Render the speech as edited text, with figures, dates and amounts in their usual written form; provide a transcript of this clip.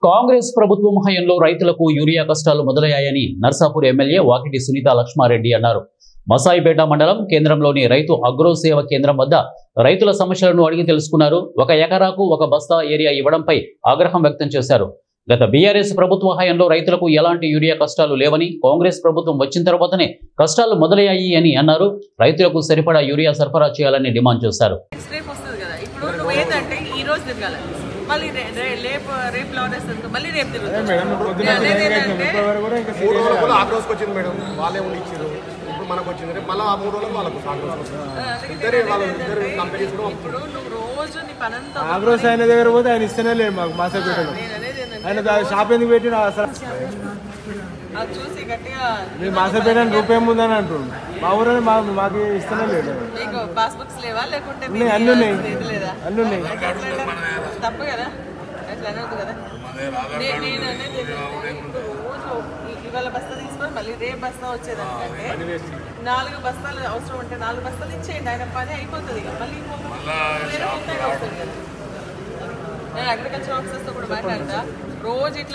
కాంగ్రెస్ ప్రభుత్వం హయాంలో రైతులకు యూరియా కష్టాలు మొదలయ్యాయని నర్సాపూర్ ఎమ్మెల్యే వాకిటి సునీత లక్ష్మారెడ్డి అన్నారు. మసాయిపేట మండలం కేంద్రంలోని రైతు అగ్రో సేవ కేంద్రం వద్ద రైతుల సమస్యలను అడిగి తెలుసుకున్నారు. ఒక ఎకరాకు ఒక బస్తా ఏరియా ఇవ్వడంపై ఆగ్రహం వ్యక్తం చేశారు. గత బీఆర్ఎస్ ప్రభుత్వ హయాంలో రైతులకు ఎలాంటి యూరియా కష్టాలు లేవని, కాంగ్రెస్ ప్రభుత్వం వచ్చిన తర్వాతనే కష్టాలు మొదలయ్యాయి అని అన్నారు. రైతులకు సరిపడా యూరియా సరఫరా చేయాలని డిమాండ్ చేశారు. మళ్ళీ రేపు లాడేస్ మళ్ళీ రేపు తిరుగుతుంది. వాళ్ళే ఉండి ఇచ్చారు, ఇప్పుడు మనకు వచ్చింది. రేపు మళ్ళీ ఆ 3 రోజులకు వాళ్ళకు ఇప్పుడు నువ్వు రోజు నీ పనంతా ఆగ్రోస్ ఆయన దగ్గర పోతే ఆయన ఇస్తేనే లేదు మాకు మాసపేటలో. ఆయన షాప్ ఎందుకు పెట్టిన అది చూసి గట్టిగా మీ మాసపేట రూపాయి ఉందని అంటుండు. మా ఊరు మాకు ఇస్తేనే లేదు. మీకు పాస్బుక్స్ లేవా లేకుంటే అన్ని ఉన్నాయి, లేదా? అన్ని ఉన్నాయి. తప్పు కదా, అట్లా అనవద్దు కదా. నేను అనేది రోజు ఇవాళ బస్తా తీసుకొని మళ్ళీ రేపు బస్తా వచ్చేదానికంటే 4 బస్తాలు అవసరం ఉంటే 4 బస్తాలు ఇచ్చేయండి. ఆయన పని అయిపోతుంది. మళ్ళీ నేను అగ్రికల్చర్ ఆఫీసర్స్తో కూడా మాట్లాడతా. రోజు ఇట్లా